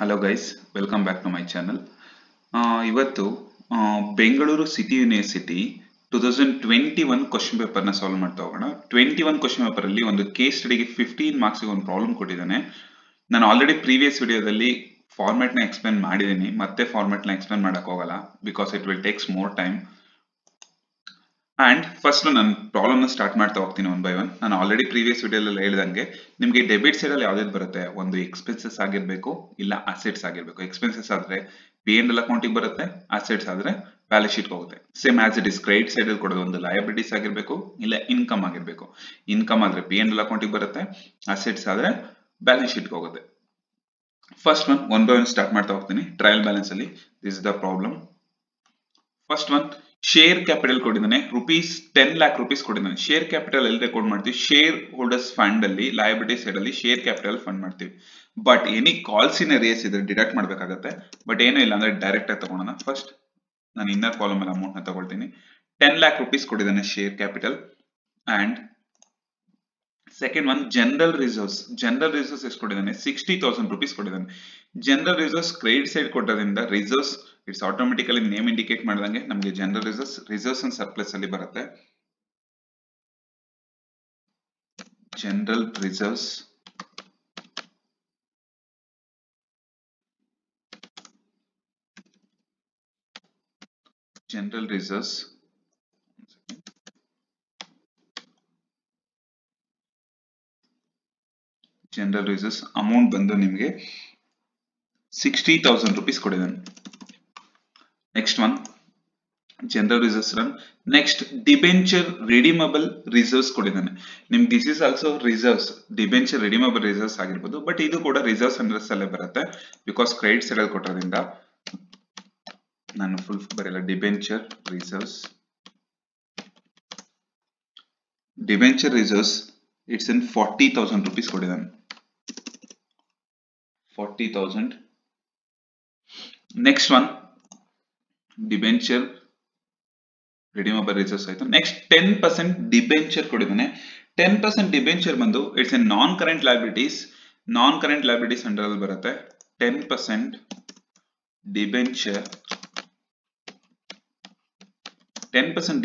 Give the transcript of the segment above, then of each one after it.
Hello guys, welcome back to my channel. ಇವತ್ತು Bengaluru city university 2021 question ಪೇಪರ್ನ solve ಮಾಡ್ತಾ ಹೋಗೋಣ. 21 ಕ್ವಶನ್ ಪೇಪರಲ್ಲಿ ಒಂದು ಕೇಸ್ ಸ್ಟಡಿಗೆ 15 ಮಾರ್ಕ್ಸ್ಗೆ ಒಂದು ಪ್ರಾಬ್ಲಮ್ ಕೊಟ್ಟಿದ್ದಾನೆ. ನಾನು ಆಲ್ರೆಡಿ ಪ್ರೀವಿಯಸ್ ವಿಡಿಯೋದಲ್ಲಿ ಫಾರ್ಮ್ಯಾಟ್ನ ಎಕ್ಸ್ಪ್ಲೇನ್ ಮಾಡಿದ್ದೀನಿ, ಮತ್ತೆ ಫಾರ್ಮ್ಯಾಟ್ನ ಎಕ್ಸ್ಪ್ಲೇನ್ ಮಾಡಕ್ ಹೋಗಲ್ಲ because it will takes more time. And first ನಾನು ಪ್ರಾಬ್ಲಮ್ನ ಸ್ಟಾರ್ಟ್ ಮಾಡ್ತಾ ಹೋಗ್ತೀನಿ ಒನ್ ಬೈ ಒನ್. ನಾನು ಆಲ್ರೆಡಿ ಪ್ರೀವಿಯಸ್ ವಿಡಿಯೋದಲ್ಲಿ ಹೇಳಿದಂಗೆ ನಿಮಗೆ ಡೆಬಿಟ್ ಸೈಡ್ ಅಲ್ಲಿ ಯಾವ್ದು ಬರುತ್ತೆ, ಒಂದು ಎಕ್ಸ್ಪೆನ್ಸಸ್ ಆಗಿರ್ಬೇಕು ಇಲ್ಲ ಅಸೆಟ್ಸ್ ಆಗಿರ್ಬೇಕು. ಎಕ್ಸ್ಪೆನ್ಸಸ್ ಆದ್ರೆ P&L ಅಕೌಂಟಿಗೆ ಬರುತ್ತೆ, ಅಸೆಟ್ಸ್ ಆದ್ರೆ ಬ್ಯಾಲೆನ್ಸ್ ಶೀಟ್ ಹೋಗುತ್ತೆ. Same as it is credit side ಅಲ್ಲಿ ಕೊಡೋದು ಒಂದು ಲಯಬಿಲಿಟೀಸ್ ಆಗಿರ್ಬೇಕು ಇಲ್ಲ ಇನ್ಕಮ್ ಆಗಿರ್ಬೇಕು. ಇನ್ಕಮ್ ಆದ್ರೆ P&L ಅಕೌಂಟಿಗೆ ಬರುತ್ತೆ, ಅಸೆಟ್ಸ್ ಆದ್ರೆ ಬ್ಯಾಲೆನ್ಸ್ ಶೀಟ್ ಹೋಗುತ್ತೆ. First one by one start ಮಾಡ್ತಾ ಹೋಗ್ತೀನಿ. ಟ್ರಯಲ್ ಬ್ಯಾಲೆನ್ಸ್ ಅಲ್ಲಿ this is the problem. First one, share capital ಕೊಟ್ಟಿದ್ದಾನೆ ₹10 lakh ಕೊಟ್ಟಿದ್ದಾನೆ. ಶೇರ್ ಕ್ಯಾಪಿಟಲ್ ಎಲ್ಲಿ ರೆಕಾರ್ಡ್ ಮಾಡ್ತೀವಿ? ಶೇರ್ ಹೋಲ್ಡರ್ಸ್ ಫಂಡ್ ಅಲ್ಲಿ ಲಯಬಿಲಿಟಿ ಸೈಡ್ ಅಲ್ಲಿ ಶೇರ್ ಕ್ಯಾಪಿಟಲ್ ಫಂಡ್ ಮಾಡ್ತೀವಿ. But any calls in arrears ಇದ್ರೆ ಡಿಡಕ್ಟ್ ಮಾಡ್ಬೇಕಾಗತ್ತೆ. ಬಟ್ ಏನೂ ಇಲ್ಲ ಅಂದ್ರೆ ಡೈರೆಕ್ಟ್ ಆಗಿ ತಗೊಳ್ಳೋಣ. ಫಸ್ಟ್ ನಾನು ಇನ್ನರ್ ಕಾಲಮ್ ಅಲ್ಲಿ ಅಮೌಂಟ್ ನ ತಗೊಳ್ತೀನಿ. ₹10 lakh ಕೊಟ್ಟಿದ್ದಾನೆ share capital. And second one, general reserves. General reserves ಎಷ್ಟು ಕೊಟ್ಟಿದ್ದಾನೆ? ₹60,000 ಕೊಟ್ಟಿದ್ದಾನೆ. ಜನರಲ್ ರಿಸರ್ವ್ಸ್ ಕ್ರೆಡಿಟ್ ಸೈಡ್ ಕೊಟ್ಟೋದ್ರಿಂದ reserves it's automatically name indicate ಮಾಡಿದಂಗೆ ನಮಗೆ ಜನರಲ್ ರಿಸರ್ವ್ಸ್ ಅಂಡ್ ಸರ್ಪ್ಲಸ್ ಅಲ್ಲಿ ಬರುತ್ತೆ. ಜನರಲ್ ರಿಸರ್ವ್ಸ್ ಅಮೌಂಟ್ ಬಂದು ನಿಮಗೆ ₹60,000 ಕೊಟ್ಟಿದ್ದಾನೆ. Next one, general reserves run. Next, debenture redeemable reserves ಕೊಟ್ಟಿದ್ದಾನೆ. ನಿಮ್ಗೆ this is also reserves, debenture redeemable reserves ಆಗಿರ್ಬೋದು. ಬಟ್ ಇದು ಕೂಡ ರಿಸರ್ವ್ಸ್ ಅಂಡರ್ಸ್ ಅಲ್ಲೇ ಬರುತ್ತೆ ಬಿಕಾಸ್ ಕ್ರೆಡಿಟ್ ಸೈಡ್ ಅಲ್ಲಿ ಕೊಟ್ಟೋದ್ರಿಂದ. ನಾನು ಫುಲ್ ಬರೆಯಲ್ಲ. ಡಿಬೆಂಚರ್ ರಿಸರ್ವ್ಸ್ ಇಟ್ಸ್ ಇನ್ ₹40,000 ಕೊಟ್ಟಿದ್ದಾನೆ. 40,000. Next one, debenture redeemable reserves ಆಯ್ತು. ನೆಕ್ಸ್ಟ್ 10% ಡಿಬೆಂಚರ್ ಕೊಟ್ಟಿದ್ದಾನೆ. 10% ಡಿಬೆಂಚರ್ ಬಂದು it's a non current liabilities under ಅಲ್ಲಿ ಬರುತ್ತೆ. 10%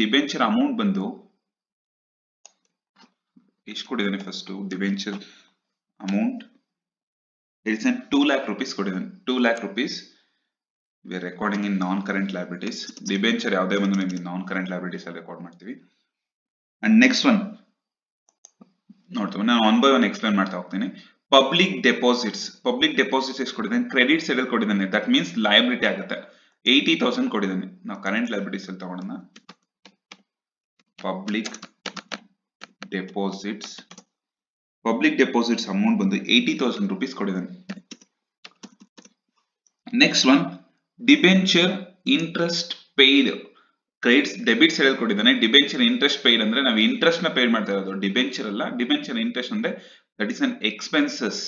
ಡಿಬೆಂಚರ್ ಅಮೌಂಟ್ ಬಂದು ಎಷ್ಟು ಕೊಟ್ಟಿದ್ದಾನೆ? First debenture amount it's an ₹2 lakh ಕೊಟ್ಟಿದ್ದಾನೆ. ₹2 lakh we are recording in non current liabilities. Debenture ಯಾವುದೇ ಬಂದು ನಿಮಗೆ ನಾನ್ ಕರೆಂಟ್ ಲಯಬಿಲಿಟೀಸ್ ಅಲ್ಲಿ ರೆಕಾರ್ಡ್ ಮಾಡ್ತೀವಿ. ಅಂಡ್ ನೆಕ್ಸ್ಟ್ ಒನ್ ನೋಡ್ತೀವಿ. ನಾನು ಒನ್ ಬೈ ಒನ್ ಎಕ್ಸ್ಪ್ಲೇನ್ ಮಾಡ್ತಾ ಹೋಗ್ತೀನಿ. ಪಬ್ಲಿಕ್ ಡೆಪಾಸಿಟ್ಸ್ ಎಷ್ಟು ಕೊಟ್ಟಿದ್ದಾನೆ? ಕ್ರೆಡಿಟ್ ಸೈಡ್ ಅಲ್ಲಿ ಕೊಟ್ಟಿದ್ದಾನೆ. ದಟ್ ಮೀನ್ಸ್ ಲಯಬಿಲಿಟಿ ಆಗುತ್ತೆ. 80,000 ಕೊಟ್ಟಿದ್ದಾನೆ. ನಾವು ಕರೆಂಟ್ ಲಯಬಿಲಿಟೀಸ್ ಅಲ್ಲಿ ತಗೊಳ್ಳೋಣ. ಪಬ್ಲಿಕ್ ಡೆಪಾಸಿಟ್ಸ್ ಅಮೌಂಟ್ ಬಂದು ₹80,000 ಕೊಟ್ಟಿದ್ದಾನೆ. Next one, debenture interest paid. Credits debit side ಅಲ್ಲಿ ಕೊಟ್ಟಿದ್ದಾನೆ. ಡಿಬೆಂಚರ್ ಇಂಟ್ರೆಸ್ಟ್ ಪೇಯ್ಡ್ ಅಂದ್ರೆ ನಾವು ಇಂಟ್ರೆಸ್ಟ್ ನ ಪೇಡ್ ಮಾಡ್ತಾ ಇರೋದು, ಡಿಬೆಂಚರ್ ಅಲ್ಲ. ಡಿಬೆಂಚರ್ ಇಂಟ್ರೆಸ್ಟ್ ಅಂದ್ರೆ ದಟ್ ಇಸ್ ಅನ್ ಎಕ್ಸ್ಪೆನ್ಸಸ್.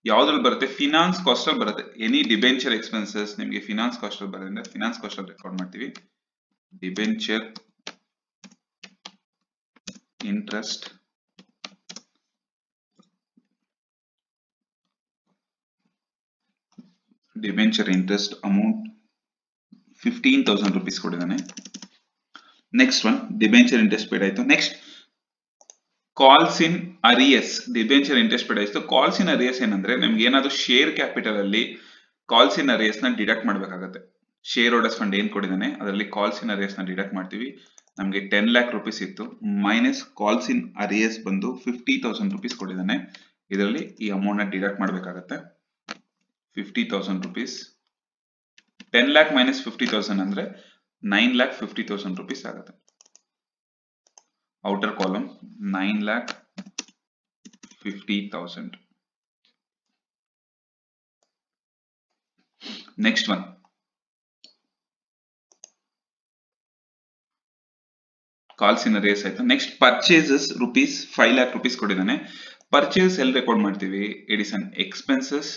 ಯಾವ್ದ್ರಲ್ಲಿ ಬರುತ್ತೆ? ಫಿನಾನ್ಸ್ ಕಾಸ್ಟ್ ಅಲ್ಲಿ ಬರುತ್ತೆ. ಎನಿ ಡಿಬೆಂಚರ್ ಎಕ್ಸ್ಪೆನ್ಸಸ್ ನಿಮಗೆ ಫಿನಾನ್ಸ್ ಕಾಸ್ಟ್ ಅಲ್ಲಿ ಬರೋದ್ರಿಂದ ಫಿನಾನ್ಸ್ ಕಾಸ್ಟ್ ಅಲ್ಲಿ ರೆಕಾರ್ಡ್ ಮಾಡ್ತೀವಿ. ಡಿಬೆಂಚರ್ ಇಂಟ್ರೆಸ್ಟ್ ಅಮೌಂಟ್ ₹15,000 ಕೊಟ್ಟಿದ್ದಾನೆ. Next one, debenture interest paid ಆಯ್ತು. Next, calls in arrears. Debenture interest paid ಆಯ್ತು. ಕಾಲ್ಸ್ ಇನ್ ಅರಿಯಸ್ ಏನಂದ್ರೆ ನಮ್ಗೆ ಏನಾದ್ರು ಶೇರ್ ಕ್ಯಾಪಿಟಲ್ ಅಲ್ಲಿ ಕಾಲ್ಸ್ ಇನ್ ಅರಿಯಸ್ ನ ಡಿಡಕ್ಟ್ ಮಾಡ್ಬೇಕಾಗತ್ತೆ. ಶೇರ್ ಹೋಲ್ಡರ್ಸ್ ಫಂಡ್ ಏನ್ ಕೊಟ್ಟಿದ್ದಾನೆ ಅದರಲ್ಲಿ ಕಾಲ್ಸ್ ಇನ್ ಅರಿಯಸ್ ನ ಡಿಡಕ್ಟ್ ಮಾಡ್ತೀವಿ. ನಮ್ಗೆ ₹10 lakh ಇತ್ತು, ಮೈನಸ್ ಕಾಲ್ಸ್ ಇನ್ ಅರಿಯಸ್ ಬಂದು ₹50,000 ಕೊಟ್ಟಿದ್ದಾನೆ. ಇದರಲ್ಲಿ ಈ ಅಮೌಂಟ್ ನ ಡಿಡಕ್ಟ್ ಮಾಡ್ಬೇಕಾಗತ್ತೆ. ₹50,000. 10 lakh minus 50,000 ಅಂದ್ರೆ ₹9,50,000 ಆಗುತ್ತೆ. Outer column ₹9,50,000. Next one, calls in arrears ಆಯ್ತು. ನೆಕ್ಸ್ಟ್, ಪರ್ಚೇಸಸ್ ₹5 lakh ಕೊಟ್ಟಿದ್ದಾನೆ. ಪರ್ಚೇಸ್ ಎಲ್ಲಿ ರೆಕಾರ್ಡ್ ಮಾಡ್ತೀವಿ? It is an expenses.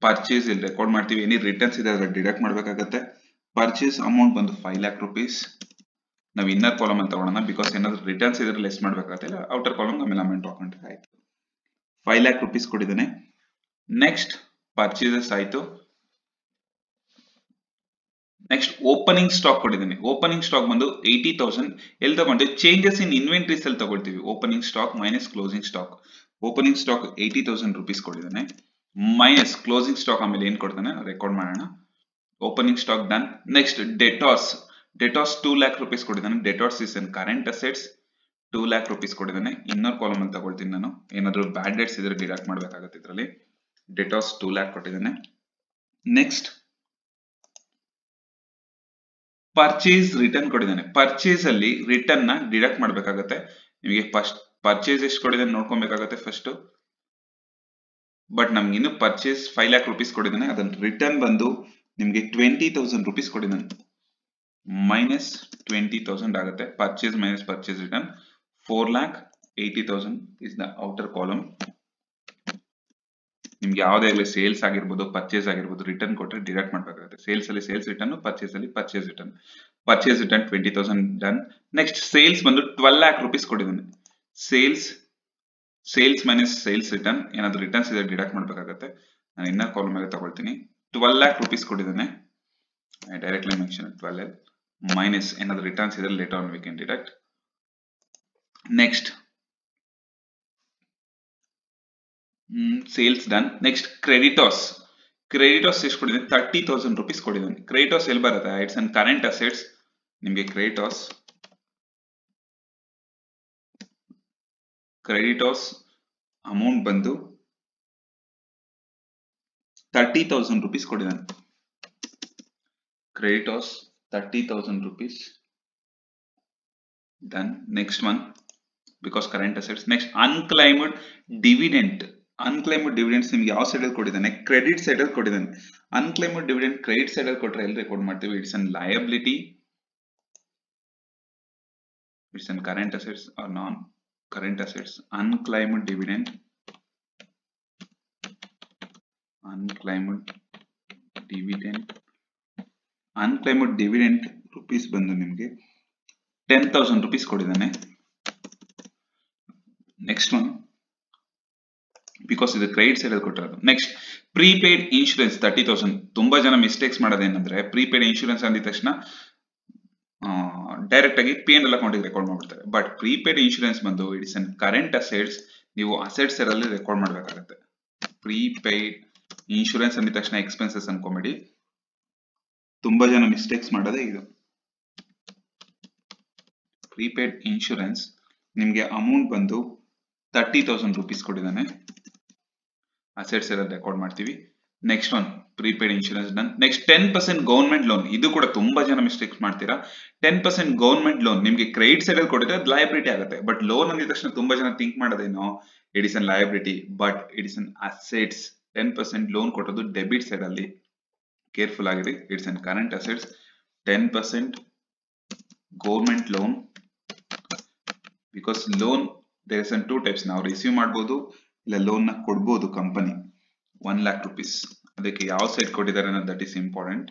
Purchase ಇಲ್ಲಿ ರೆಕಾರ್ಡ್ ಮಾಡ್ತೀವಿ. ಎನಿ ರಿಟರ್ನ್ಸ್ ಇದೆ ಅದರ ಡಿಡಕ್ಟ್ ಮಾಡ್ಬೇಕಾಗತ್ತೆ. ಪರ್ಚೇಸ್ ಅಮೌಂಟ್ ಬಂದು ₹5 lakh. ನಾವು ಇನ್ನರ್ ಕಾಲಮ್ ಅಂತ ತಗೊಳ್ಳೋಣ ಬಿಕಾಸ್ ಏನಾದ್ರು ರಿಟರ್ನ್ಸ್ ಇದ್ರೆ ಲೆಸ್ ಮಾಡ್ಬೇಕಾಗತ್ತೆ. ಇಲ್ಲ ಔಟರ್ ಕಾಲಮ್ ಆಮೇಲೆ ಅಮೌಂಟ್ ಹಾಕೊಂಡ್ರೆ ಆಯ್ತು. ₹5 lakh ಕೊಟ್ಟಿದ್ದಾನೆ. ನೆಕ್ಸ್ಟ್, ಪರ್ಚೇಸಸ್ ಆಯ್ತು. ನೆಕ್ಸ್ಟ್ ಓಪನಿಂಗ್ ಸ್ಟಾಕ್ ಕೊಟ್ಟಿದ್ದೀನಿ. ಓಪನಿಂಗ್ ಸ್ಟಾಕ್ ಬಂದು 80,000 ಎಲ್ಲಿ ತಗೊಂಡು ಚೇಂಜಸ್ ಇನ್ ಇನ್ವೆಂಟ್ರೀಸ್ ಅಲ್ಲಿ ತಗೊಳ್ತೀವಿ. Opening stock minus closing stock. Opening stock 80,000 rupees ಕೊಟ್ಟಿದ್ದಾನೆ ಮೈನಸ್ ಕ್ಲೋಸಿಂಗ್ ಸ್ಟಾಕ್ ಆಮೇಲೆ ಏನ್ ಕೊಡ್ತಾನೆ ರೆಕಾರ್ಡ್ ಮಾಡೋಣ. Opening stock done. Next debtors 2 lakh rupees ಕೊಟ್ಟಿದ್ದಾನೆ. Debtors is an current assets 2 lakh rupees ಕೊಟ್ಟಿದ್ದಾನೆ. ಇನ್ನರ್ ಕಾಲಮ್ ಅಲ್ಲಿ ತಗೊಳ್ತೀನಿ ನಾನು. ಏನಾದ್ರು ಬ್ಯಾಡ್ ಡೆಟ್ಸ್ ಇದ್ರೆ ಡಿಡಕ್ಟ್ ಮಾಡ್ಬೇಕಾಗತ್ತೆ ಇದರಲ್ಲಿ. ಡೆಟಾಸ್ 2 lakh ಕೊಟ್ಟಿದ್ದಾನೆ. ನೆಕ್ಸ್ಟ್ ಪರ್ಚೇಸ್ ರಿಟರ್ನ್ ಕೊಟ್ಟಿದ್ದಾನೆ. ಪರ್ಚೇಸ್ ಅಲ್ಲಿ ರಿಟರ್ನ್ ನ ಡಿಡಕ್ಟ್ ಮಾಡ್ಬೇಕಾಗತ್ತೆ. ನಿಮಗೆ ಫಸ್ಟ್ ಪರ್ಚೇಸ್ ಎಷ್ಟು ಕೊಟ್ಟಿದ್ದಾನೆ ನೋಡ್ಕೊಬೇಕಾಗತ್ತೆ ಫಸ್ಟ್. ಬಟ್ ನಮ್ಗೆ ಇನ್ನು ಪರ್ಚೇಸ್ 5 lakh rupees ಕೊಟ್ಟಿದ್ದಾನೆ. ಅದನ್ನ ರಿಟರ್ನ್ ಬಂದು ನಿಮ್ಗೆ 20,000 rupees ಕೊಟ್ಟಿದ್ದಾನೆ. ಮೈನಸ್ 20,000 ಆಗುತ್ತೆ. Purchase minus purchase return 4,80,000 is the outer column. ನಿಮ್ಗೆ ಯಾವುದೇ ಆಗಲಿ ಸೇಲ್ಸ್ ಆಗಿರ್ಬೋದು ಪರ್ಚೇಸ್ ಆಗಿರ್ಬೋದು ರಿಟರ್ನ್ ಕೊಟ್ಟರೆ ಡಿಡಕ್ಟ್ ಮಾಡಬೇಕಾಗುತ್ತೆ. ಸೇಲ್ಸ್ ಅಲ್ಲಿ ಸೇಲ್ಸ್ ರಿಟರ್ನ್, ಪರ್ಚೇಸ್ ಅಲ್ಲಿ purchase return. Purchase return 20,000 done. Next sales ಬಂದು 12 lakh rupees ಕೊಟ್ಟಿದ್ದಾನೆ. ಸೇಲ್ಸ್ ಮೈನಸ್ ಸೇಲ್ಸ್ ರಿಟರ್ನ್ ಏನಾದ್ರು ರಿಟರ್ನ್ಸ್ ಇದೆ ಡಿಡಕ್ಟ್ ಮಾಡಬೇಕಾಗುತ್ತೆ. ನಾನು ಇನ್ನರ್ ಕಾಲಮ್ ಮೇಲೆ ತಗೊಳ್ತೀನಿ. 12 lakh rupees ಕೊಟ್ಟಿದ್ದಾನೆ. I directly mention 12 minus ಏನಾದ್ರು ರಿಟರ್ನ್ಸ್ ಇದೆ later on we can deduct. Next sales done. Next creditors ಎಷ್ಟು ಕೊಟ್ಟಿದ್ದಾನೆ 30,000 rupees ಕೊಟ್ಟಿದ್ದಾನೆ. ಕ್ರೆಡಿಟರ್ಸ್ ಎಲ್ಲಿ ಬರುತ್ತೆ ಇಟ್ಸ್ ಅನ್ ಕರೆಂಟ್ ಅಸೆಟ್ಸ್. ನಿಮಗೆ ಕ್ರೆಡಿಟರ್ಸ್ ಅಮೌಂಟ್ ಬಂದು 30,000 rupees ಕೊಟ್ಟಿದ್ದಾನೆ. Creditors 30,000 rupees done. Next one because current assets. Next unclaimed dividend. Unclaimed dividends ನಿಮಗೆ ಯಾವ ಸೈಡ್ ಅಲ್ಲಿ ಕೊಟ್ಟಿದ್ದಾನೆ ಕ್ರೆಡಿಟ್ ಸೈಡ್ ಅಲ್ಲಿ ಕೊಟ್ಟಿದ್ದಾನೆ. unclaimed dividend ಕ್ರೆಡಿಟ್ ಸೈಡ್ ಅಲ್ಲಿ ಕೊಟ್ಟರೆ ಎಲ್ಲಿ ರೆಕಾರ್ಡ್ ಮಾಡ್ತೀವಿ it's an liability. It's an current assets or non current assets. unclaimed dividend rupees ಬಂದು ನಿಮಗೆ 10,000 rupees ಕೊಟ್ಟಿದ್ದಾನೆ. ನೆಕ್ಸ್ಟ್ ಒನ್ ಬಿಕಾಸ್ ಇದು ಕ್ರೆಡಿಟ್ ಸೈಡ್ ಅಲ್ಲಿ ಕೊಟ್ಟಿರೋದು. Next prepaid insurance 30,000. ತುಂಬಾ ಜನ ಮಿಸ್ಟೇಕ್ಸ್ ಮಾಡೋದೇನಂದ್ರೆ ಪ್ರೀಪೇಡ್ ಇನ್ಶೂರೆನ್ಸ್ ಅಂದಿದ ತಕ್ಷಣ ಡೈರೆಕ್ಟ್ ಆಗಿ P&L ಅಕೌಂಟಿಗೆ ರೆಕಾರ್ಡ್ ಮಾಡ್ಬಿಡ್ತಾರೆ. ಬಟ್ ಪ್ರೀಪೇಡ್ ಇನ್ಶೂರೆನ್ಸ್ ಬಂದು ಇಟ್ಸ್ ಅನ್ ಕರೆಂಟ್ ಅಸೆಟ್ಸ್. ನೀವು ಅಸೆಟ್ಸ್ ಸೈಡ್ ಅಲ್ಲಿ ರೆಕಾರ್ಡ್ ಮಾಡಬೇಕಾಗುತ್ತೆ. ಪ್ರೀಪೇಡ್ ಇನ್ಶೂರೆನ್ಸ್ ಅಂದಿದ ತಕ್ಷಣ ಎಕ್ಸ್ಪೆನ್ಸಸ್ ಅನ್ಕೊಂಬೇಡಿ. ತುಂಬಾ ಜನ ಮಿಸ್ಟೇಕ್ಸ್ ಮಾಡೋದೇ ಇದು. ಪ್ರೀಪೇಡ್ ಇನ್ಶೂರೆನ್ಸ್ ನಿಮ್ಗೆ ಅಮೌಂಟ್ ಬಂದು 30,000 rupees ಕೊಟ್ಟಿದ್ದಾನೆ. ಅಸೆಟ್ಸ್ ಎಲ್ಲ ರೆಕಾರ್ಡ್ ಮಾಡ್ತೀವಿ. Next one prepaid insurance done. Next 10% government loan. ಇದು ಕೂಡ ತುಂಬಾ ಜನ ಮಿಸ್ಟೇಕ್ಸ್ ಮಾಡ್ತೀರಾ. 10% ಗವರ್ಮೆಂಟ್ ಲೋನ್ ನಿಮ್ಗೆ ಕ್ರೆಡಿಟ್ ಸೈಡ್ ಅಲ್ಲಿ ಕೊಟ್ಟಿದ್ರೆ ಅದು ಲಯಬಿಲಿಟಿ ಆಗುತ್ತೆ. ಬಟ್ ಲೋನ್ ಅಂದಿದ ತಕ್ಷಣ ತುಂಬಾ ಜನ ಥಿಂಕ್ ಮಾಡೋದೇನೋ it is an liability but it is an assets. 10% loan ಕೊಟ್ಟದ್ದು ಡೆಬಿಟ್ ಸೈಡ್ ಅಲ್ಲಿ. ಕೇರ್ಫುಲ್ ಆಗಿರಿ. It's an current assets. 10% government loan because loan there is two types. ನಾವು ರಿಸೀವ್ ಮಾಡಬಹುದು ಇಲ್ಲ ಲೋನ್ ನ ಕೊಡಬಹುದು ಕಂಪನಿ. 1 lakh rupees ಅದಕ್ಕೆ ಯಾವ ಸೈಡ್ ಕೊಟ್ಟಿದ್ದಾರೆ ಅನ್ನೋದು that is important.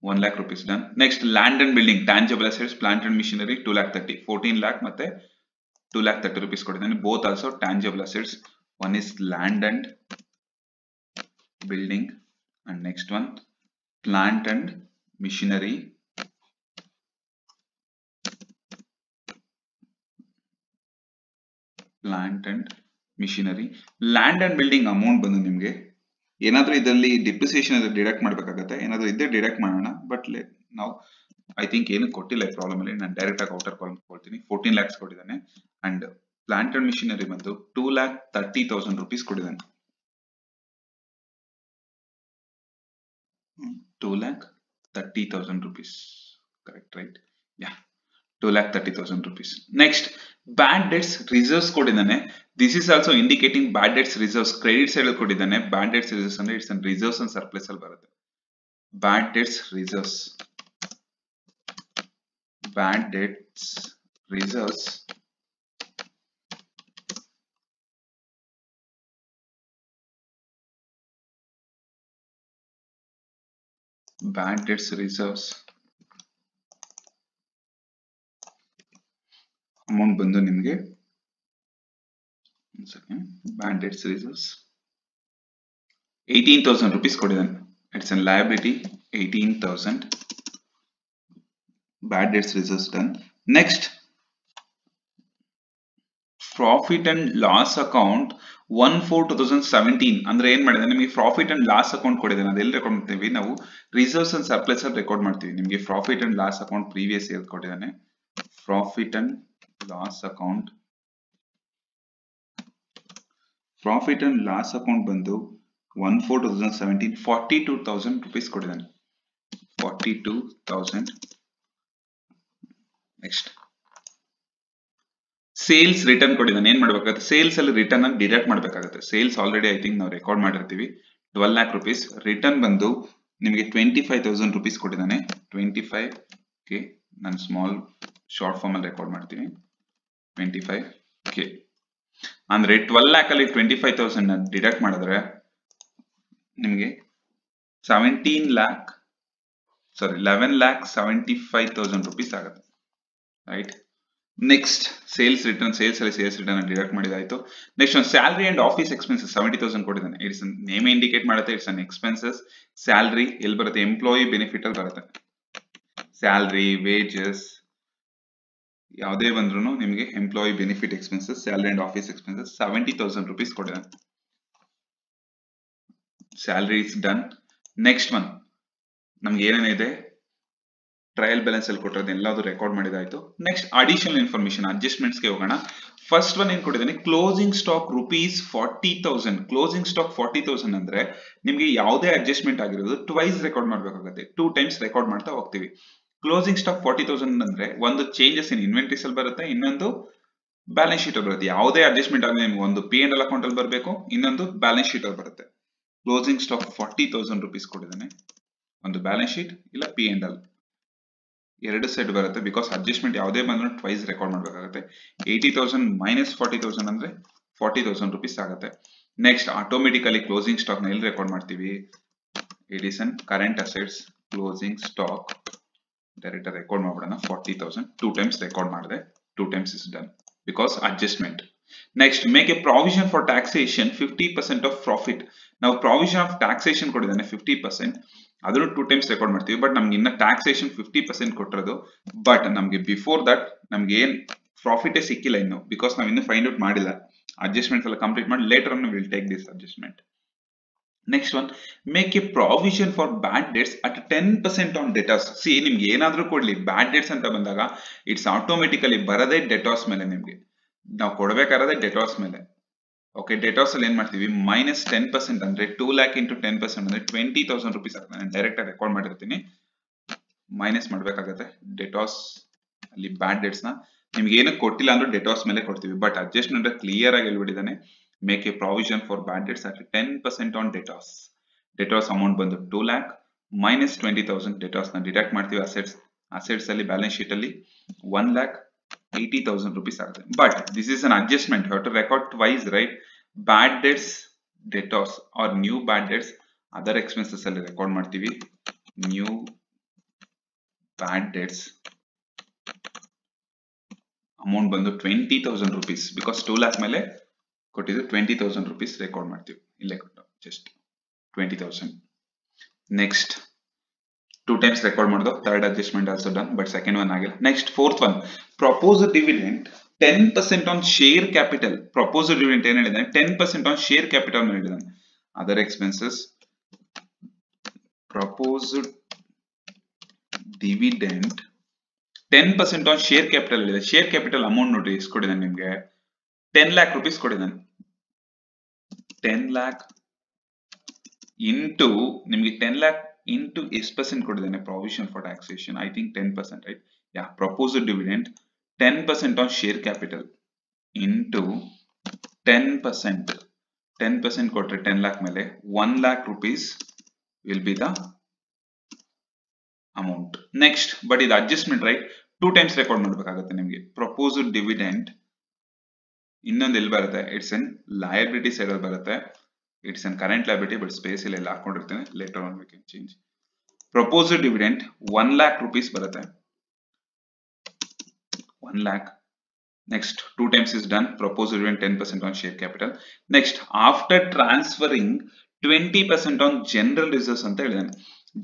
1 lakh rupees done. Next land and building tangible assets plant and missionary 2,30,000 14 lakh ಮತ್ತೆ 2,30,000 rupees ಕೊಟ್ಟಿದ್ದಾನೆ. Both also tangible assets. One his land and building and next one plant and missionary. Plant and missionary. Land and building amount ಬಂದು ನಿಮ್ಗೆ ಏನಾದ್ರೂ ಇದರಲ್ಲಿ depreciation deduct ಮಾಡ್ಬೇಕಾಗತ್ತೆ. ಏನಾದ್ರೂ ಇದ್ದೇ deduct ಮಾಡೋಣ. ಬಟ್ ನಾವು ಐ ಥಿಂಕ್ ಏನು ಕೊಟ್ಟಿಲ್ಲ ಈ ಪ್ರಾಬ್ಲಮ್ ಅಲ್ಲಿ. ನಾನು ಡೈರೆಕ್ಟ್ ಆಗಿ ಔಟರ್ ಕಾಲಮ್ ಕೊಡ್ತೀನಿ. 14 lakhs ಕೊಟ್ಟಿದ್ದಾನೆ. ಅಂಡ್ ಪ್ಲಾಂಟ್ ಅಂಡ್ ಮಿಷನರಿ ಬಂದು 2,30,000 rupees ಕೊಟ್ಟಿದ್ದಾನೆ. 2,30,000 rupees ಕರೆಕ್ಟ್ ರೈಟ್? ಯಾ 2,30,000 rupees. Next bad debts reserves ಕೊಟ್ಟಿದ್ದಾನೆ. This is also indicating bad debts reserves. Credit side ಅಲ್ಲಿ ಕೊಟ್ಟಿದ್ದಾನೆ. bad debts reserves ಅಂದ್ರೆ it's an reserves and surplus ಅಲ್ಲಿ ಬರುತ್ತೆ. bad debts reserves amount ಬಂದು ನಿಮಗೆ bad debts reserves 18,000 rupees ಕೊಟ್ಟಿದ್ದಾನೆ. It's an liability 18,000. Bad debts reserves done. Next, profit and loss account 1/4/2017 ಅಂದ್ರೆ ಏನ್ ಮಾಡಿದೆ, ನಿಮಗೆ ಪ್ರಾಫಿಟ್ ಅಂಡ್ ಲಾಸ್ ಅಕೌಂಟ್ ಕೊಡಿದ್ದೇನೆ. ಅದೆಲ್ಲಿ ರೆಕಾರ್ಡ್ ಮಾಡ್ತೀವಿ ನಾವು? ರಿಸರ್ವ್ಸ್ ಅಂಡ್ ಸರ್ಪ್ಲಸ್ ಅಲ್ಲಿ ರೆಕಾರ್ಡ್ ಮಾಡ್ತೀವಿ. ನಿಮಗೆ profit and loss account previous year ಕೊಟ್ಟಿದ್ದಾನೆ. ಪ್ರಾಫಿಟ್ ಅಂಡ್ ಲಾಸ್ ಅಕೌಂಟ್ ಬಂದು 1/4/2017 42,000 rupees ಕೊಟ್ಟಿದ್ದಾನೆ. 42,000. ನೆಕ್ಸ್ಟ್ ಸೇಲ್ಸ್ ರಿಟರ್ನ್ ಕೊಟ್ಟಿದ್ದಾನೆ. ಏನ್ ಮಾಡ್ಬೇಕಾಗುತ್ತೆ? ಸೇಲ್ಸ್ ಅಲ್ಲಿ ರಿಟರ್ನ್ ಅನ್ನು ಡಿಡಕ್ಟ್ ಮಾಡ್ಬೇಕಾಗುತ್ತೆ. ಸೇಲ್ಸ್ ಆಲ್ರೆಡಿ ಐ ಥಿಂಕ್ ನಾವು ರೆಕಾರ್ಡ್ ಮಾಡಿರ್ತೀವಿ. 12 lakh rupees. ರಿಟರ್ನ್ ಬಂದು ನಿಮಗೆ 25,000 rupees ಕೊಟ್ಟಿದ್ದಾನೆ. 25K. ನಾನು ಸ್ಮಾಲ್ ಶಾರ್ಟ್ ಫಾರ್ಮ್ ಅಲ್ಲಿ ರೆಕಾರ್ಡ್ ಮಾಡ್ತೀನಿ. 25K ಅಂದ್ರೆ 12 lakh ಅಲ್ಲಿ 25,000 ಡಿಡಕ್ಟ್ ಮಾಡಿದ್ರೆ ನಿಮಗೆ 11,75,000 rupees ಆಗುತ್ತೆ. Right. Next sales return, sales ಅಲ್ಲಿ ಸೇಲ್ಸ್ ರಿಟರ್ನ್ ಡಿಡಕ್ಟ್ ಮಾಡಿದಾಯ್ತು. ನೆಕ್ಸ್ಟ್ ಒಂದು ಸ್ಯಾಲರಿ ಅಂಡ್ ಆಫೀಸ್ ಎಕ್ಸ್ಪೆನ್ಸಸ್ 70,000 ಕೊಟ್ಟಿದ್ದಾನೆ. ಇಟ್ಸ್ ನೇಮ್ ಇಂಡಿಕೇಟ್ ಮಾಡುತ್ತೆ, ಇಟ್ಸ್ ಅನ್ ಎಕ್ಸ್ಪೆನ್ಸಸ್. ಸ್ಯಾಲರಿ ಎಲ್ಲಿ ಬರುತ್ತೆ? ಎಂಪ್ಲಾಯಿ ಬೆನಿಫಿಟ್ ಅಲ್ಲಿ ಬರುತ್ತೆ. ಸ್ಯಾಲರಿ, ವೇಜಸ್ ಯಾವುದೇ ಬಂದ್ರು ನಿಮಗೆ employee benefit expenses, salary and office expenses 70,000 rupees ಕೊಟ್ಟಿದ್ದಾನೆ. Salary is done. Next one ನಮ್ಗೆ ಏನೇನಿದೆ ಟ್ರಯಲ್ ಬ್ಯಾಲೆನ್ಸ್ ಅಲ್ಲಿ ಕೊಟ್ಟಿರೋದು ಎಲ್ಲಾದ್ರೂ ರೆಕಾರ್ಡ್ ಮಾಡಿದಾಯ್ತು. ನೆಕ್ಸ್ಟ್ ಅಡಿಷನಲ್ ಇನ್ಫಾರ್ಮೇಶನ್ ಅಡ್ಜಸ್ಟ್ಮೆಂಟ್ಸ್ ಗೆ ಹೋಗೋಣ. ಫಸ್ಟ್ ಒನ್ ಏನ್ ಕೊಟ್ಟಿದ್ದಾನೆ? Closing stock ₹40,000. ಕ್ಲೋಸಿಂಗ್ ಸ್ಟಾಕ್ 40,000 ಅಂದ್ರೆ ನಿಮ್ಗೆ ಯಾವುದೇ ಅಡ್ಜಸ್ಟ್ಮೆಂಟ್ ಆಗಿರೋದು ಟ್ವೈಸ್ ರೆಕಾರ್ಡ್ ಮಾಡ್ಬೇಕಾಗುತ್ತೆ. 2 times ರೆಕಾರ್ಡ್ ಮಾಡ್ತಾ ಹೋಗ್ತೀವಿ. ಕ್ಲೋಸಿಂಗ್ ಸ್ಟಾಕ್ 40,000 ಅಂದ್ರೆ ಒಂದು ಚೇಂಜಸ್ ಇನ್ ಇನ್ವೆಂಟರೀಸ್ ಅಲ್ಲಿ ಬರುತ್ತೆ, ಇನ್ನೊಂದು ಬ್ಯಾಲೆನ್ಸ್ ಶೀಟ್ ಅಲ್ಲಿ ಬರುತ್ತೆ. ಯಾವುದೇ ಅಡ್ಜಸ್ಟ್ಮೆಂಟ್ ಆಗಲಿ ನಿಮ್ಗೆ ಒಂದು P&L ಅಕೌಂಟ್ ಅಲ್ಲಿ ಬರಬೇಕು, ಇನ್ನೊಂದು ಬ್ಯಾಲೆನ್ಸ್ ಶೀಟ್ ಅಲ್ಲಿ ಬರುತ್ತೆ. ಕ್ಲೋಸಿಂಗ್ ಸ್ಟಾಕ್ 40,000 rupees ಕೊಟ್ಟಿದ್ದಾನೆ. ಒಂದು ಬ್ಯಾಲೆನ್ಸ್ ಶೀಟ್ ಇಲ್ಲ P&L ಎರಡು ಸೈಡ್ ಬರುತ್ತೆ. ಬಿಕಾಸ್ ಅಡ್ಜಸ್ಟ್ಮೆಂಟ್ ಯಾವುದೇ ಬಂದ್ರು ಟ್ವೈಸ್ ರೆಕಾರ್ಡ್ ಮಾಡಬೇಕಾಗುತ್ತೆ. 80,000 ಮೈನಸ್ 40,000 ಅಂದ್ರೆ 40,000 rupees ಆಗುತ್ತೆ. ನೆಕ್ಸ್ಟ್ ಆಟೋಮೆಟಿಕಲಿ ಕ್ಲೋಸಿಂಗ್ ಸ್ಟಾಕ್ ನ ಎಲ್ಲಿ ರೆಕಾರ್ಡ್ ಮಾಡ್ತೀವಿ? Addition current assets closing stock direct record ಮಾಡ್ಬಿಡೋಣ. 40,000 2 times ರೆಕಾರ್ಡ್ ಮಾಡಿದೆ. 2 times is done because adjustment. Next make a provision for taxation 50% of profit. ನಾವು provision of taxation ಕೊಟ್ಟಿದ್ದಾನೆ 50%. ಅದನ್ನು 2 times record ಮಾಡ್ತೀವಿ. But ನಮ್ಗೆ ಇನ್ನ ಟ್ಯಾಕ್ಸೇಷನ್ 50% ಕೊಟ್ಟಿರೋದು. ಬಟ್ ನಮ್ಗೆ ಬಿಫೋರ್ ದಟ್ ನಮ್ಗೆ ಏನ್ ಪ್ರಾಫಿಟೇ ಸಿಕ್ಕಿಲ್ಲ ಇನ್ನು, ಬಿಕಾಸ್ ನಾವು ಇನ್ನು ಫೈಂಡ್ ಔಟ್ ಮಾಡಿಲ್ಲ. ಅಡ್ಜಸ್ಟ್ಮೆಂಟ್ಸ್ ಎಲ್ಲ ಕಂಪ್ಲೀಟ್ ಮಾಡಿ later on will take this adjustment. Next one make a provision for bad debts at 10% on debtors. See ನಿಮ್ಗೆ ಏನಾದ್ರೂ ಕೊಡ್ಲಿ ಬ್ಯಾಡ್ ಡೇಟ್ಸ್ ಅಂತ ಬಂದಾಗ ಇಟ್ಸ್ ಆಟೋಮೆಟಿಕಲಿ ಬರದೇ ಡೆಟಾಸ್ ಮೇಲೆ. ನಿಮ್ಗೆ ನಾವು ಕೊಡ್ಬೇಕಾದ್ರೆ ಡೆಟಾಸ್ ಮೇಲೆ. ಓಕೆ, ಡೆಟಾಸ್ ಅಲ್ಲಿ ಏನ್ ಮಾಡ್ತೀವಿ? ಮೈನಸ್ 10% ಅಂದ್ರೆ 2 lakh into 10% ಅಂದ್ರೆ 20,000 rupees ಆಗ್ತದೆ. ನಾನು ಡೈರೆಕ್ಟ್ ಆಗಿ ರೆಕಾರ್ಡ್ ಮಾಡಿರ್ತೀನಿ. ಮೈನಸ್ ಮಾಡ್ಬೇಕಾಗತ್ತೆ ಡೆಟಾಸ್ ಅಲ್ಲಿ ಬ್ಯಾಡ್ ಡೇಟ್ಸ್ ನ. ನಿಮ್ಗೆ ಏನಕ್ಕೆ ಕೊಟ್ಟಿಲ್ಲ ಅಂದ್ರೆ ಡೆಟಾಸ್ ಮೇಲೆ ಕೊಡ್ತೀವಿ. ಬಟ್ ಅಡ್ಜಸ್ಟ್ಮೆಂಟ್ ಕ್ಲಿಯರ್ ಆಗಿ ಹೇಳ್ಬಿಟ್ಟಿದ್ದಾನೆ. Make a provision for bad debts at 10% on debtors. Debtors amount ಬಂದು 2 lakh ಮೈನಸ್ 20,000 ಡೆಟಾಸ್ ನ ಡಿಡಕ್ಟ್ ಮಾಡ್ತೀವಿ. ಅಸೆಟ್ಸ್ ಅಲ್ಲಿ ಬ್ಯಾಲೆನ್ಸ್ ಶೀಟ್ ಅಲ್ಲಿ 1,80,000 rupees ಆಗುತ್ತೆ. But this is an adjustment. You have to record twice, right? Bad debts debtors are new bad debts other expenses ಅಲ್ಲಿ record ಮಾಡ್ತೀವಿ. New bad debts amount ಬಂದು 20,000 rupees. Because 2 lakh ಮೇಲೆ ಕೊಟ್ಟಿದ್ದು 20,000 rupees record ಮಾಡ್ತೀವಿ. ಇಲ್ಲೇ ಕೊಟ್ಟು just 20,000. Next 2 times record ಮಾಡೋದು. Third adjustment also done, but second one ಆಗಿಲ್ಲ. Next fourth one proposed dividend 10% on share capital. Proposed dividend ಏನ್ ಹೇಳಿದಾನೆ? 10% ಆನ್ ಶೇರ್ ಕ್ಯಾಪಿಟಲ್ ಹೇಳಿದಾನೆ. Other expenses proposed dividend 10% on share capital ಹೇಳಿದೆ. Share capital amount ನೋಡಿ ಎಷ್ಟು ಕೊಟ್ಟಿದ್ದಾನೆ ನಿಮ್ಗೆ? 10 lakh rupees ಕೊಟ್ಟಿದ್ದಾನೆ. 10 lakh ಇಂಟು ನಿಮ್ಗೆ 10 lakh ಇಂಟು ಎಷ್ಟು ಪರ್ಸೆಂಟ್ ಕೊಟ್ಟಿದ್ದಾನೆ? Provision for taxation I think 10%, right? Yeah, proposed dividend 10% on share capital into 10% ಕೊಟ್ರೆ 10 lakh ಮೇಲೆ 1 lakh rupees will be the amount. Next but ಇದು ಅಡ್ಜಸ್ಟ್ಮೆಂಟ್, ರೈಟ್? 2 times ರೆಕಾರ್ಡ್ ಮಾಡಬೇಕಾಗುತ್ತೆ ನಿಮ್ಗೆ. Proposed dividend ಇನ್ನೊಂದು ಎಲ್ಲಿ ಬರುತ್ತೆ? ಇಟ್ಸ್ ಎನ್ ಲಯಬಿಲಿಟಿ ಸೈಡ್ ಅಲ್ಲಿ ಬರುತ್ತೆ. It's an current liability, but space ಇಲ್ಲಿ ಹಾಕೊಂಡಿರ್ತೇನೆ. Later on we can change. Proposed dividend 1 lakh rupees ಬರುತ್ತೆ. 1 lakh. Next 2 times is done. Proposed dividend 10% on share capital. Next after transferring 20% on general reserves ಅಂತ ಹೇಳಿದಾನೆ.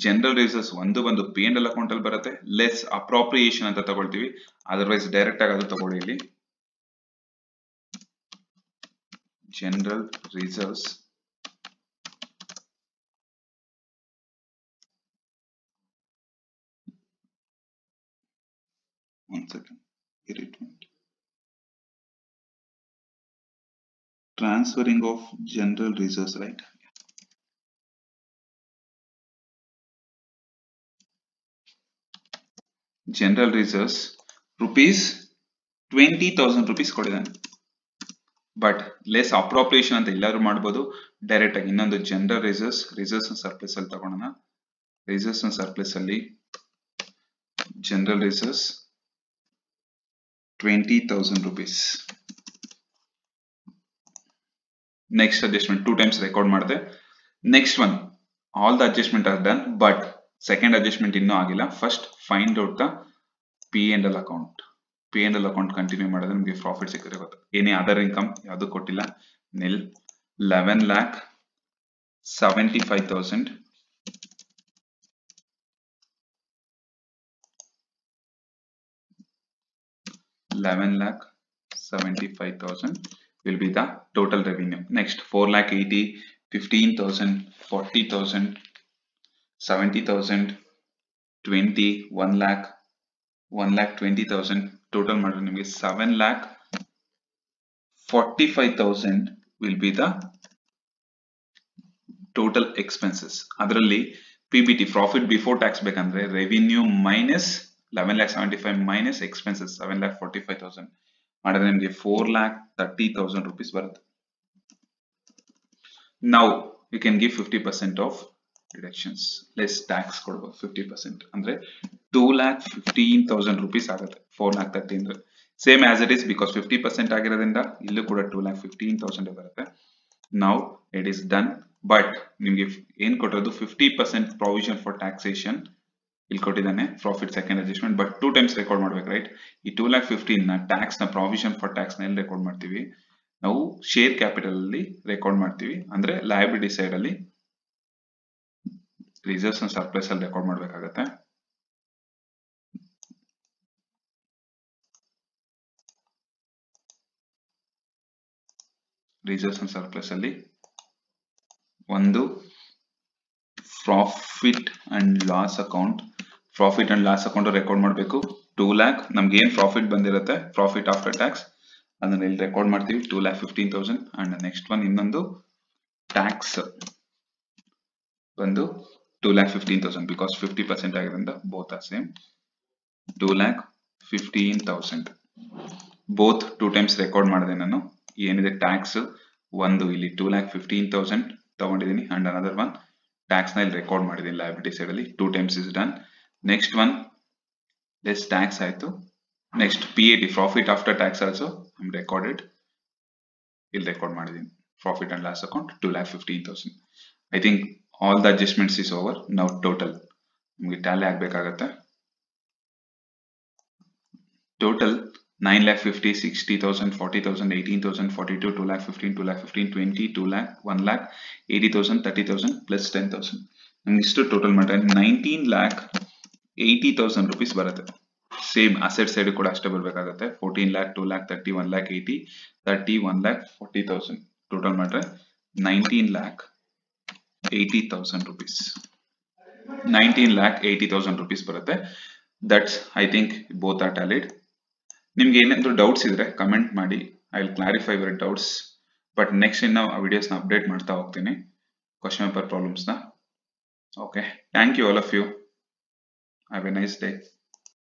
General reserves ಒಂದು ಬಂದು P and L account ಅಲ್ಲಿ ಬರುತ್ತೆ, less appropriation ಅಂತ ತಗೊಳ್ತೀವಿ, otherwise direct ಆಗಿ ಅದು ತಗೊಳ್ಳಿ ಇಲ್ಲಿ. General reserves one second, transferring of general reserves, right? General reserves rupees 20,000 rupees ಕೊಟ್ಟಿದ್ದಾನೆ, ಬಟ್ ಲೆಸ್ ಅಪ್ರೋಪ್ರಿಯೇಷನ್ ಅಂತ ಎಲ್ಲರೂ ಮಾಡ್ಬೋದು. ಡೈರೆಕ್ಟ್ ಆಗಿ ಇನ್ನೊಂದು ಜನರಲ್ ರಿಸರ್ವ್ಸ್ ಸರ್ಪ್ಲಸ್ ಅಲ್ಲಿ ತಗೊಳ್ಳೋಣ. ರಿಸರ್ವ್ಸ್ ಸರ್ಪ್ಲಸ್ ಅಲ್ಲಿ general reserves 20,000 rupees. Next adjustment 2 times record ಮಾಡಿದೆ. Next one, all the adjustment are done, but second adjustment ಇನ್ನೂ ಆಗಿಲ್ಲ. First find out the P and L account. P and L account continue ಮಾಡಿದ್ರೆ ನಿಮಗೆ profit ಸಿಕ್ಕಿದ್ರೆ ಗೊತ್ತು. ಏನೇ other income ಯಾವುದು ಕೊಟ್ಟಿಲ್ಲ, ನಿಲ್. 11,75,000 11,75,000 will be the total revenue. Next 4,80,000, 15,000, 40,000, 70,000, 20, 1 lakh, 1,20,000. total ಮಾಡಿದ್ರೆ ನಿಮಗೆ 7,45,000 will be the total expenses. ಅದರಲ್ಲಿ PBT, ಪ್ರಾಫಿಟ್ ಬಿಫೋರ್ ಟ್ಯಾಕ್ಸ್ ಬೇಕಂದ್ರೆ ರೆವಿನ್ಯೂ ಮೈನಸ್ 11,75,000 minus expenses 7,45,000 ಮಾಡಿದ್ರೆ ನಿಮಗೆ 4,30,000 rupees ಬರುತ್ತೆ. Now you can give 50% of deductions, less tax ಕೊಡಬಹುದು. 50% ಅಂದ್ರೆ 2,15,000 rupees ಆಗುತ್ತೆ. 4,30,000 ಅಂದ್ರೆ same as it is, because 50% ಆಗಿರೋದ್ರಿಂದ ಇಲ್ಲೂ ಕೂಡ 2,15,000 ಬರುತ್ತೆ. Now it is done, but ನಿಮ್ಗೆ ಏನ್ ಕೊಟ್ಟಿರೋದು 50% provision for taxation ಇಲ್ಲಿ ಕೊಟ್ಟಿದ್ದಾನೆ. Profit second adjustment, but 2 times record ಮಾಡ್ಬೇಕು, ರೈಟ್? ಈ 2,15,000 ನ ಟ್ಯಾಕ್ಸ್ ನ ಪ್ರಾವಿಷನ್ ಫಾರ್ ಟ್ಯಾಕ್ಸ್ ನ ಎಲ್ಲಿ ರೆಕಾರ್ಡ್ ಮಾಡ್ತೀವಿ ನಾವು? ಶೇರ್ ಕ್ಯಾಪಿಟಲ್ ಅಲ್ಲಿ ರೆಕಾರ್ಡ್ ಮಾಡ್ತೀವಿ. ಅಂದ್ರೆ ಲಯಬಿಲಿಟಿ ಸೈಡ್ ಅಲ್ಲಿ ರಿಸರ್ವ್ಸ್ ಅಂಡ್ ಸರ್ಪ್ಲಸ್ ಅಲ್ಲಿ ರೆಕಾರ್ಡ್ ಮಾಡ್ಬೇಕಾಗತ್ತೆ. ರಿಸರ್ವ್ಸ್ ಅಂಡ್ ಸರ್ಪ್ಲಸ್ ಅಲ್ಲಿ ಒಂದು profit and loss account, profit and loss account record ಮಾಡಬೇಕು. 2 lakh ನಮ್ಗೆ ಏನ್ ಪ್ರಾಫಿಟ್ ಬಂದಿರುತ್ತೆ, ಪ್ರಾಫಿಟ್ ಆಫ್ಟರ್ ಟ್ಯಾಕ್ಸ್, ಅದನ್ನ ಇಲ್ಲಿ ರೆಕಾರ್ಡ್ ಮಾಡ್ತೀವಿ 2,15,000. ಅಂಡ್ ನೆಕ್ಸ್ಟ್ ಒನ್ ಇನ್ನೊಂದು ಟ್ಯಾಕ್ಸ್ ಬಂದು 2,15,000, ಬಿಕಾಸ್ 50% ಆಗಿರೋದ್ರಿಂದ both are same. 2,15,000 both 2 times record ಮಾಡಿದೆ ನಾನು. ಏನಿದೆ ಟ್ಯಾಕ್ಸ್ ಒಂದು ಇಲ್ಲಿ 2,15,000 ತಗೊಂಡಿದ್ದೀನಿ, ಅಂಡ್ ಅನದರ್ ಒನ್ ಟ್ಯಾಕ್ಸ್ ನ ಇಲ್ಲಿ ರೆಕಾರ್ಡ್ ಮಾಡಿದ್ದೀನಿ ಲಯಬಿಲಿಟಿ ಸೈಡ್ ಅಲ್ಲಿ. 2 times is done. Next one less tax ಆಯ್ತು. Next PAT, profit after tax also I recorded, ಇಲ್ಲಿ ರೆಕಾರ್ಡ್ ಮಾಡಿದ್ದೀನಿ. Profit and loss account 2,15,000. I think all the adjustments is over. ನಾವು total ನಿಮಗೆ tally ಆಗ್ಬೇಕಾಗತ್ತೆ. Total 9,50,000, 60,000, 40,000, 18,000, 42, 2,15,000, 2,15,000, 20, 2 lakh, 1,80,000, 30,000 plus 10,000. ನಮ್ಗೆ ಇಷ್ಟು total ಮಾಡಿದ್ರೆ 19,80,000 rupees ಬರುತ್ತೆ. ಸೇಮ್ ಅಸೆಟ್ ಸೈಡ್ ಕೂಡ ಅಷ್ಟೇ ಬರ್ಬೇಕಾಗತ್ತೆ. 14 lakh, 2 lakh, 30, 1 lakh 80, 30, 1 lakh 40,000. Total ಮಾಡಿದ್ರೆ 19,80,000 rupees. 19,80,000 rupees ಬರುತ್ತೆ. That's I think both are tallied. ನಿಮ್ಗೆ ಏನಾದ್ರು ಡೌಟ್ಸ್ ಇದ್ರೆ ಕಮೆಂಟ್ ಮಾಡಿ, I will clarify your doubts. But next ಇನ್ನು ವಿಡಿಯೋಸ್ ನ ಅಪ್ಡೇಟ್ ಮಾಡ್ತಾ ಹೋಗ್ತೀನಿ, ಕ್ವಶನ್ ಪೇಪರ್ ಪ್ರಾಬ್ಲಮ್ಸ್ ನ. Okay, thank you all of you. Have a nice day.